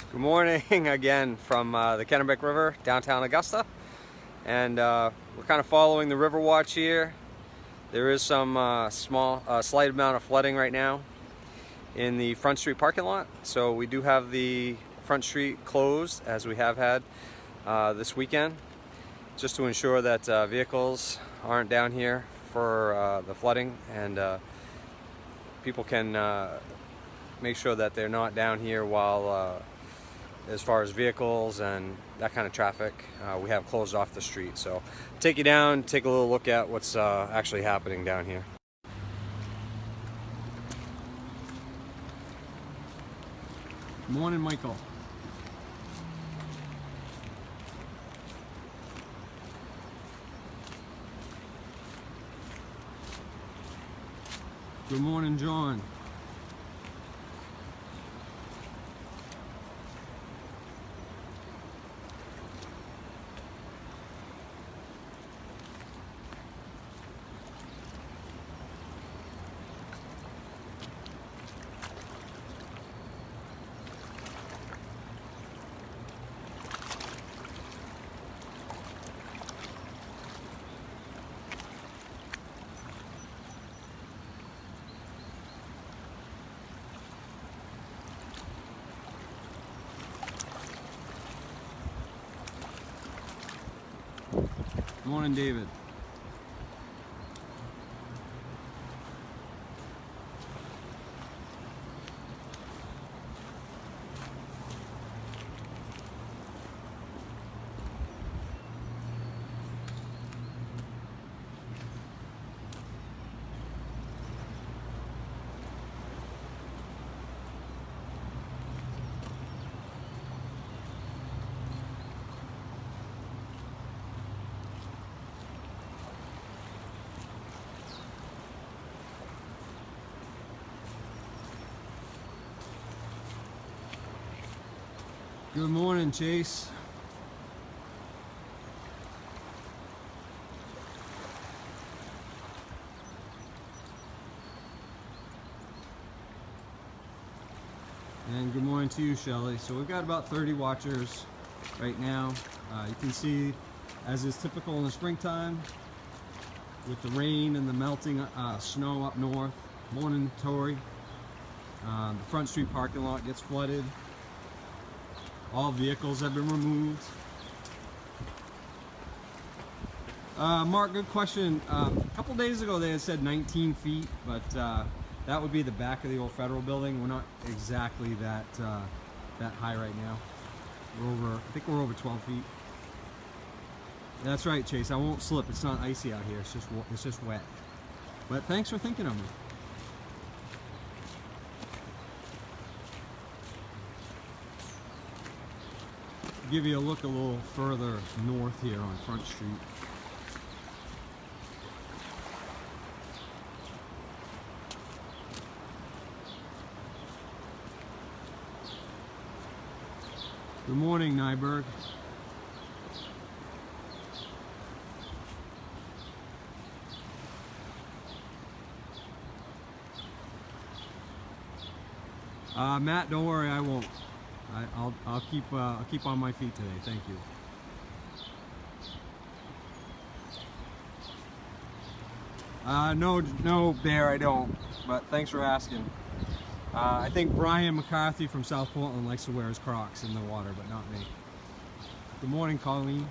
Good morning again from the Kennebec River, downtown Augusta. And we're kind of following the river watch here. There is some slight amount of flooding right now in the Front Street parking lot. So we do have the Front Street closed, as we have had this weekend, just to ensure that vehicles aren't down here for the flooding, and people can make sure that they're not down here while as far as vehicles and that kind of traffic, we have closed off the street. So take you down, take a little look at what's actually happening down here. Morning, Michael. Good morning, John. Morning, David. Good morning, Chase. And good morning to you, Shelly. So we've got about 30 watchers right now. You can see, as is typical in the springtime, with the rain and the melting snow up north. Morning, Tori. The Front Street parking lot gets flooded. All vehicles have been removed. Mark, good question. A couple days ago they had said 19 feet, but that would be the back of the old Federal building. We're not exactly that high right now. I think we're over 12 feet. That's right, Chase. I won't slip. It's not icy out here. It's just wet. But thanks for thinking of me. Give you a look a little further north here on Front Street. Good morning, Nyberg. Matt, don't worry, I won't. I'll keep on my feet today. Thank you. No, Behr, I don't. But thanks for asking. I think Brian McCarthy from South Portland likes to wear his Crocs in the water, but not me. Good morning, Colleen.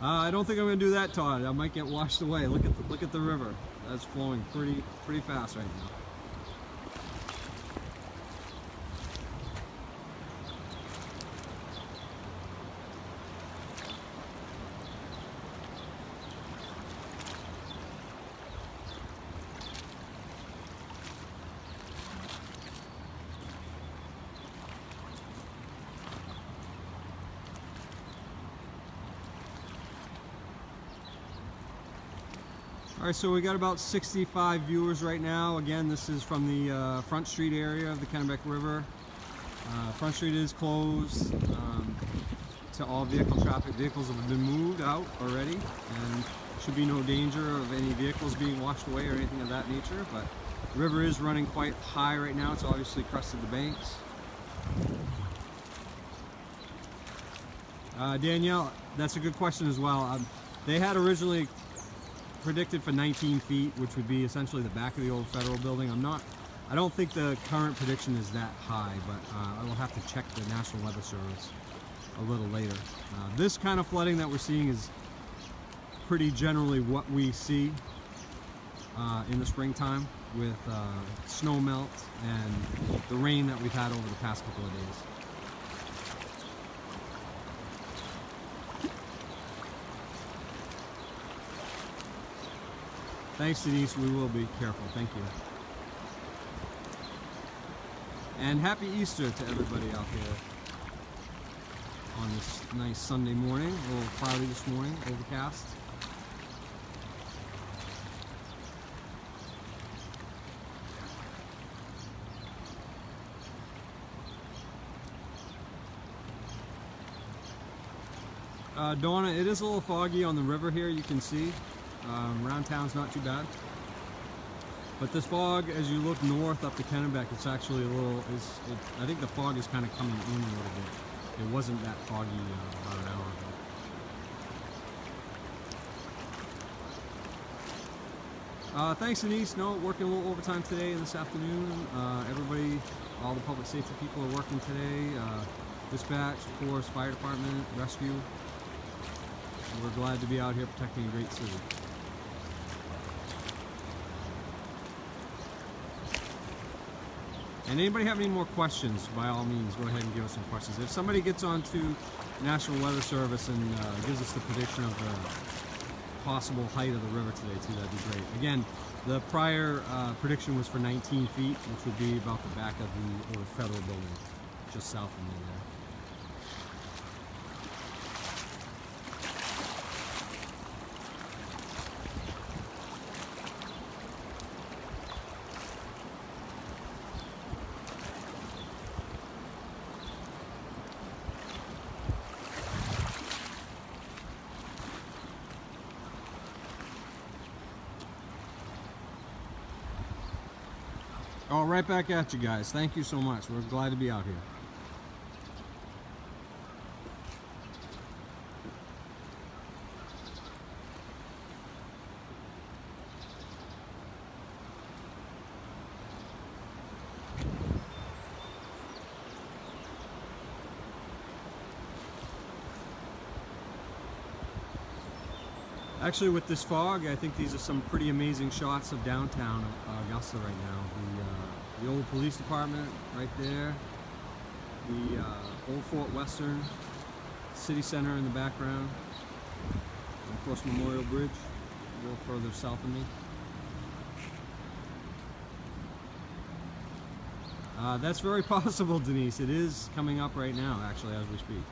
I don't think I'm going to do that, Todd. I might get washed away. Look at the river. That's flowing pretty fast right now. All right, so we got about 65 viewers right now. Again, this is from the Front Street area of the Kennebec River. Front Street is closed to all vehicle traffic. Vehicles have been moved out already, and Should be no danger of any vehicles being washed away or anything of that nature, but the river is running quite high right now. It's obviously crested the banks. Danielle, that's a good question as well. They had originally predicted for 19 feet, which would be essentially the back of the old federal building. I don't think the current prediction is that high, but I will have to check the National Weather Service a little later. This kind of flooding that we're seeing is pretty generally what we see in the springtime with snow melt and the rain that we've had over the past couple of days. Thanks, Denise. We will be careful. Thank you. And happy Easter to everybody out here on this nice Sunday morning. A little cloudy this morning, overcast. Donna, it is a little foggy on the river here, you can see. Around town's not too bad. But this fog, as you look north up to Kennebec, it's actually a little, I think the fog is kind of coming in a little bit. It wasn't that foggy about an hour ago. Thanks, Denise. No, working a little overtime today and this afternoon. Everybody, all the public safety people are working today. Dispatch, of course, fire department, rescue. We're glad to be out here protecting a great city. And anybody have any more questions, by all means, go ahead and give us some questions. If somebody gets onto National Weather Service and gives us the prediction of the possible height of the river today, too, that'd be great. Again, the prior prediction was for 19 feet, which would be about the back of the old federal building, just south of me there. Oh, right back at you guys. Thank you so much. We're glad to be out here. Actually, with this fog, I think these are some pretty amazing shots of downtown Augusta right now. The old police department right there, the old Fort Western city center in the background, and of course Memorial Bridge a little further south of me. That's very possible, Denise. It is coming up right now, actually, as we speak.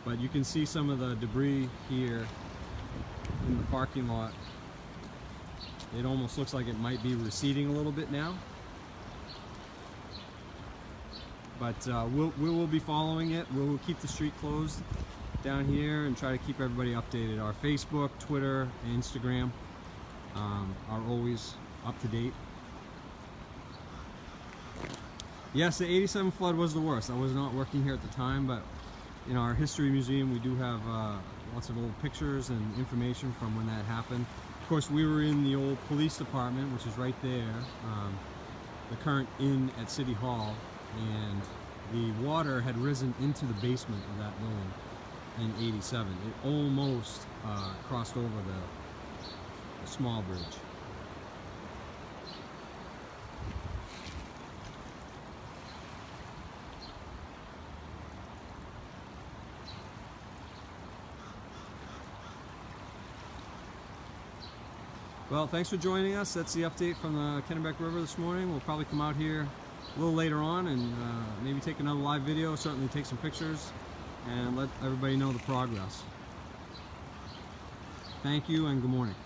But you can see some of the debris here in the parking lot. It almost looks like it might be receding a little bit now. But we will be following it. We will keep the street closed down here and try to keep everybody updated. Our Facebook, Twitter, and Instagram are always up to date. Yes, the 87 flood was the worst. I was not working here at the time, but in our history museum we do have lots of old pictures and information from when that happened. Of course, we were in the old police department, which is right there, the current inn at City Hall, and the water had risen into the basement of that building in 87. It almost crossed over the small bridge. Well, thanks for joining us. That's the update from the Kennebec River this morning. We'll probably come out here a little later on and maybe take another live video, certainly take some pictures, and let everybody know the progress. Thank you and good morning.